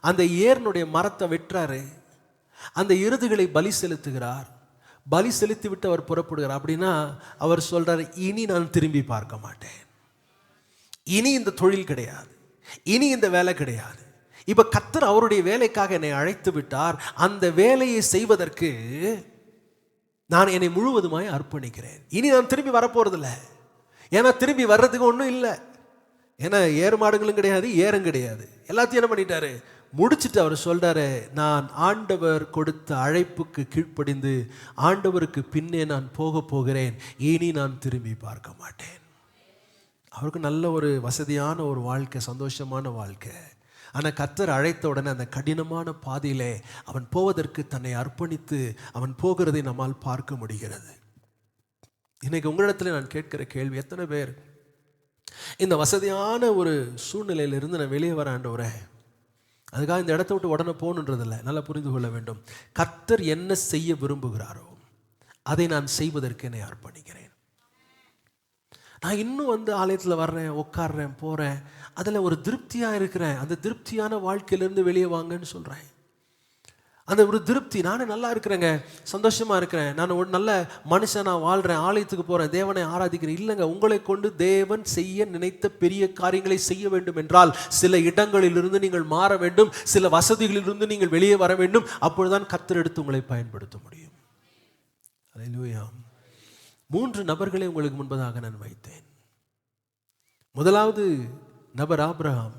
[SPEAKER 1] அந்த ஏர்னுடைய மரத்தை வெட்டுறாரு, அந்த எருதுகளை பலி செலுத்துகிறார். பலி செலுத்தி விட்டு அவர் புறப்படுகிறார். அப்படின்னா அவர் சொல்றாரு, இனி நான் திரும்பி பார்க்க மாட்டேன், இனி இந்த தொழில் கிடையாது, இனி இந்த வேலை கிடையாது. இப்ப கர்த்தர் அவருடைய வேலைக்காக என்னை அழைத்து விட்டார். அந்த வேலையை செய்வதற்கு நான் என்னை முழுவதுமாய் அர்ப்பணிக்கிறேன். இனி நான் திரும்பி வரப்போறதில்லை. ஏன்னா திரும்பி வர்றதுக்கு ஒன்றும் இல்லை. ஏன்னா ஏறு மாடுகளும் கிடையாது, ஏறும் கிடையாது. எல்லாத்தையும் என்ன பண்ணிட்டாரு, முடிச்சுட்டு அவர் சொல்றாரு, நான் ஆண்டவர் கொடுத்த அழைப்புக்கு கீழ்ப்படிந்து ஆண்டவருக்கு பின்னே நான் போக போகிறேன், இனி நான் திரும்பி பார்க்க மாட்டேன். அவருக்கு நல்ல ஒரு வசதியான ஒரு வாழ்க்கை, சந்தோஷமான வாழ்க்கை. ஆனால் கர்த்தர் அழைத்த உடனே அந்த கடினமான பாதையிலே அவன் போவதற்கு தன்னை அர்ப்பணித்து அவன் போகிறதை நம்மால் பார்க்க முடிகிறது. இன்னைக்கு உங்களிடத்துல நான் கேட்கிற கேள்வி, எத்தனை பேர் இந்த வசதியான ஒரு சூழ்நிலையிலிருந்து நான் வெளியே வர ஆண்டவரே, அதுக்காக இந்த இடத்த விட்டு உடனே போகணுன்றதில்லை. நல்லா புரிந்து கொள்ள வேண்டும். கர்த்தர் என்ன செய்ய விரும்புகிறாரோ அதை நான் செய்வதற்கு என்னை அர்ப்பணிக்கிறேன். நான் இன்னும் ஆலயத்தில் வர்றேன், உட்காடுறேன், போகிறேன், அதில் ஒரு திருப்தியாக இருக்கிறேன். அந்த திருப்தியான வாழ்க்கையிலேருந்து வெளியே வாங்கன்னு சொல்கிறேன். அந்த ஒரு திருப்தி, நானும் நல்லா இருக்கிறேங்க, சந்தோஷமாக இருக்கிறேன், நான் ஒரு நல்ல மனுஷனாக வாழ்கிறேன், ஆலயத்துக்கு போகிறேன், தேவனை ஆராதிக்கிறேன். இல்லைங்க, உங்களை கொண்டு தேவன் செய்ய நினைத்த பெரிய காரியங்களை செய்ய வேண்டும் என்றால் சில இடங்களிலிருந்து நீங்கள் மாற வேண்டும், சில வசதிகளிலிருந்து நீங்கள் வெளியே வர வேண்டும். அப்பொழுதுதான் கர்த்தர் எடுத்து உங்களை பயன்படுத்த முடியும். அல்லேலூயா. 3 நபர்களை உங்களுக்கு முன்பதாக நான் வைத்தேன். முதலாவது நபர் ஆபிரகாம்.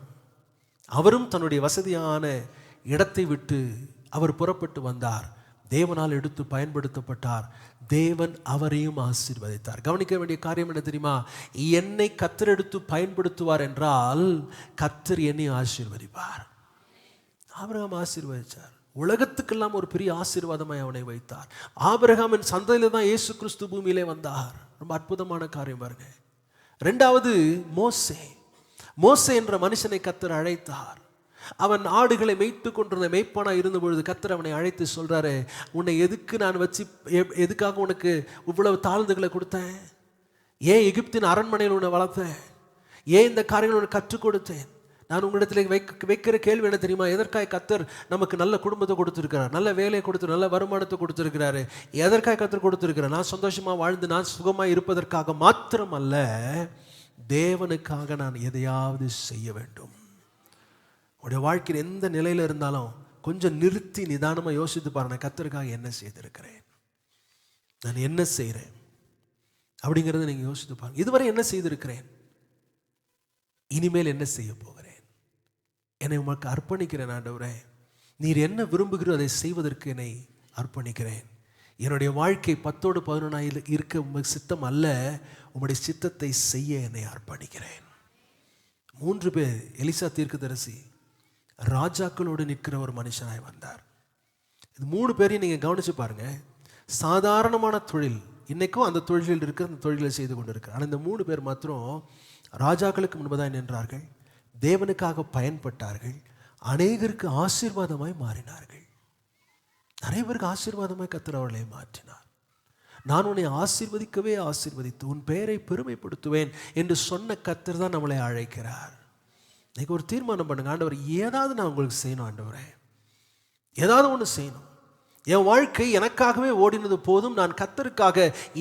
[SPEAKER 1] அவரும் தன்னுடைய வசதியான இடத்தை விட்டு அவர் புறப்பட்டு வந்தார். தேவனால் எடுத்து பயன்படுத்தப்பட்டார். தேவன் அவரையும் ஆசீர்வதித்தார். கவனிக்க வேண்டிய காரியம் என்ன தெரியுமா? என்னை கர்த்தர் எடுத்து பயன்படுத்துவார் என்றால் கர்த்தர் என்னை ஆசீர்வதிப்பார். ஆபிரகாம் ஆசீர்வதித்தார். உலகத்துக்கெல்லாம் ஒரு பெரிய ஆசீர்வாதமாய் அவனை வைத்தார். ஆபிரகாமின் சந்ததியில தான் இயேசு கிறிஸ்து பூமியிலே வந்தார். ரொம்ப அற்புதமான காரியம் பாருங்க. 2வது மோசே. மோசே என்ற மனுஷனை கர்த்தர் அழைத்தார். அவன் ஆடுகளை மேய்த்து கொண்டிருந்த மேய்ப்பானா இருந்த பொழுது கர்த்தர் அவனை அழைத்து சொல்றாரு, உன்னை எதுக்கு நான் வச்சு, எதுக்காக உனக்கு இவ்வளவு தாழ்ந்துகளை கொடுத்தேன்? ஏன் எகிப்தின் அரண்மனையில் உன்னை வளர்த்தேன்? ஏன் இந்த காரியங்களை உனக்கு கற்றுக் கொடுத்தேன்? நான் உங்களிடத்தில் வைக்கிற கேள்வி என்ன தெரியுமா? எதற்காக கர்த்தர் நமக்கு நல்ல குடும்பத்தை கொடுத்துருக்கிறார், நல்ல வேலையை கொடுத்து, நல்ல வருமானத்தை கொடுத்துருக்கிறாரு? எதற்காக கர்த்தர் கொடுத்துருக்கிறார்? நான் சந்தோஷமாக வாழ்ந்து நான் சுகமாக இருப்பதற்காக மாத்திரம் அல்ல, தேவனுக்காக நான் எதையாவது செய்ய வேண்டும். உடைய வாழ்க்கையில் எந்த நிலையில் இருந்தாலும் கொஞ்சம் நிறுத்தி நிதானமாக யோசித்து பாருங்க, கர்த்தருக்காக என்ன செய்திருக்கிறேன், நான் என்ன செய்கிறேன் அப்படிங்கிறத நீங்கள் யோசித்து பாருங்க. இதுவரை என்ன செய்திருக்கிறேன், இனிமேல் என்ன செய்ய போகிறேன்? என்னை உமக்கு அர்ப்பணிக்கிறேன் ஆண்டவரே. நீர் என்ன விரும்புகிறோ அதை செய்வதற்கு என்னை அர்ப்பணிக்கிறேன். என்னுடைய வாழ்க்கை 10ஓடு 11 இருக்க உமக்கு சித்தம் அல்ல, உம்முடைய சித்தத்தை செய்ய என்னை அர்ப்பணிக்கிறேன். 3 பேர். எலிசா தீர்க்கதரிசி ராஜாக்களோடு நிற்கிற ஒரு மனுஷனாய் வந்தார். இது 3 பேரையும் நீங்கள் கவனிச்சு பாருங்க. சாதாரணமான தொழில், இன்னைக்கும் அந்த தொழிலில் இருக்கிற அந்த தொழிலை செய்து கொண்டு இருக்கிறார். ஆனால் இந்த 3 பேர் மாத்திரம் ராஜாக்களுக்கு முன்பதாக நின்றார்கள், தேவனுக்காக பயன்பட்டார்கள், அநேகருக்கு ஆசீர்வாதமாய் மாறினார்கள். நிறைய பேருக்கு ஆசீர்வாதமாய் கர்த்தர் அவர்களை மாற்றினார். நான் உன்னை ஆசீர்வதிக்கவே ஆசீர்வதித்து உன் பெயரை பெருமைப்படுத்துவேன் என்று சொன்ன கர்த்தர் தான் நம்மளை அழைக்கிறார். இன்னைக்கு ஒரு தீர்மானம் பண்ணுங்க, ஆண்டவர் ஏதாவது நான் உங்களுக்கு செய்யணும், ஆண்டவரே ஏதாவது ஒன்று செய்யணும். என் வாழ்க்கை எனக்காகவே ஓடினது போதும், நான் கர்த்தருக்காக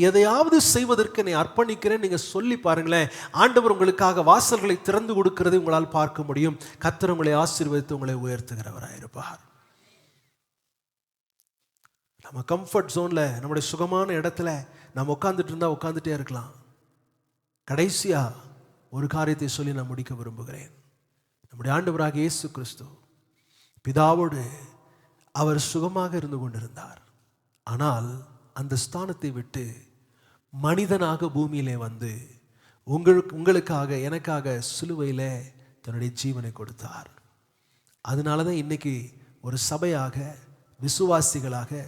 [SPEAKER 1] எதையாவது செய்வதற்கு என்னை அர்ப்பணிக்கிறேன். நீங்கள் சொல்லி பாருங்களேன், ஆண்டவர் உங்களுக்காக வாசல்களை திறந்து கொடுக்கிறதை உங்களால் பார்க்க முடியும். கர்த்தர் உங்களை ஆசீர்வதித்து உங்களை உயர்த்துகிறவராக இருப்பார். நம்ம கம்ஃபர்ட் ஜோனில், நம்முடைய சுகமான இடத்துல நம்ம உட்காந்துட்டு இருந்தால் உட்காந்துட்டே இருக்கலாம். கடைசியாக ஒரு காரியத்தை சொல்லி நான் முடிக்க விரும்புகிறேன். நம்முடைய ஆண்டவராக இயேசு கிறிஸ்து பிதாவோடு அவர் சுகமாக இருந்து கொண்டிருந்தார். ஆனால் அந்த ஸ்தானத்தை விட்டு மனிதனாக பூமியிலே வந்து உங்களுக்காக எனக்காக சிலுவையில் தன்னுடைய ஜீவனை கொடுத்தார். அதனால தான் இன்னைக்கு ஒரு சபையாக, விசுவாசிகளாக,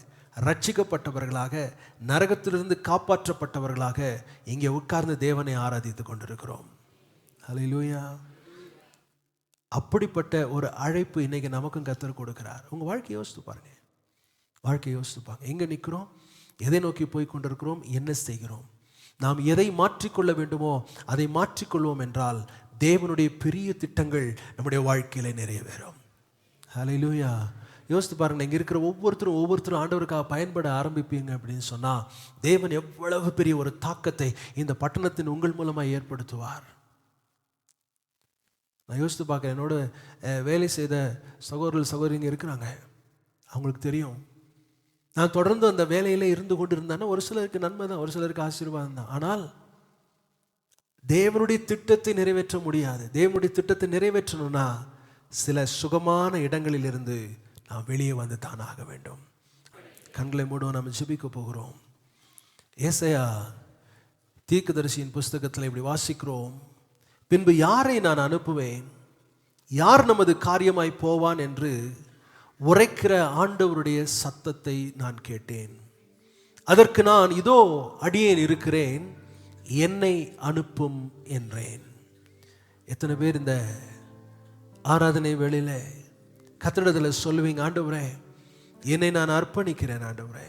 [SPEAKER 1] ரட்சிக்கப்பட்டவர்களாக, நரகத்திலிருந்து காப்பாற்றப்பட்டவர்களாக இங்கே உட்கார்ந்து தேவனை ஆராதித்து கொண்டிருக்கிறோம். ஹல்லேலூயா. அப்படிப்பட்ட ஒரு அழைப்பு இன்னைக்கு நமக்கும் கர்த்தர் கொடுக்கிறார். உங்கள் வாழ்க்கையை யோசித்து பாருங்க, வாழ்க்கையை யோசித்து பாருங்க. எங்கே நிற்கிறோம், எதை நோக்கி போய் கொண்டிருக்கிறோம், என்ன செய்கிறோம்? நாம் எதை மாற்றிக்கொள்ள வேண்டுமோ அதை மாற்றிக்கொள்வோம் என்றால் தேவனுடைய பெரிய திட்டங்கள் நம்முடைய வாழ்க்கையில் நிறைவேறும். ஹல்லேலூயா. யோசித்து பாருங்கள், இங்கே இருக்கிற ஒவ்வொருத்தரும் ஆண்டவருக்காக பயன்பட ஆரம்பிப்பீங்க அப்படின்னு சொன்னால் தேவன் எவ்வளவு பெரிய ஒரு தாக்கத்தை இந்த பட்டணத்தின் உங்கள் மூலமாக ஏற்படுத்துவார். நான் யோசித்து பார்க்குறேன், என்னோட வேலை செய்த சகோதரிங்க இருக்கிறாங்க. அவங்களுக்கு தெரியும், நான் தொடர்ந்து அந்த வேலையில் இருந்து கொண்டு இருந்தேன்னா ஒரு சிலருக்கு நன்மை தான், ஒரு சிலருக்கு ஆசீர்வாதம் தான். ஆனால் தேவனுடைய திட்டத்தை நிறைவேற்ற முடியாது. தேவனுடைய திட்டத்தை நிறைவேற்றணும்னா சில சுகமான இடங்களில் இருந்து நாம் வெளியே வந்து தான் ஆக வேண்டும். கண்களை மூடுவோம், நாம் ஜெபிக்க போகிறோம். ஏசாயா தீர்க்கதரிசியின் புஸ்தகத்தில் இப்படி வாசிக்கிறோம், பின்பு யாரை நான் அனுப்புவேன், யார் நமது காரியமாய் போவான் என்று உரைக்கிற ஆண்டவருடைய சத்தத்தை நான் கேட்டேன். அதற்கு நான், இதோ அடியேன் இருக்கிறேன், என்னை அனுப்பும் என்றேன். எத்தனை பேர் இந்த ஆராதனை வேளையில கர்த்தரிடத்தில் சொல்லுவீங்க, ஆண்டவரே என்னை நான் அர்ப்பணிக்கிறேன், ஆண்டவரே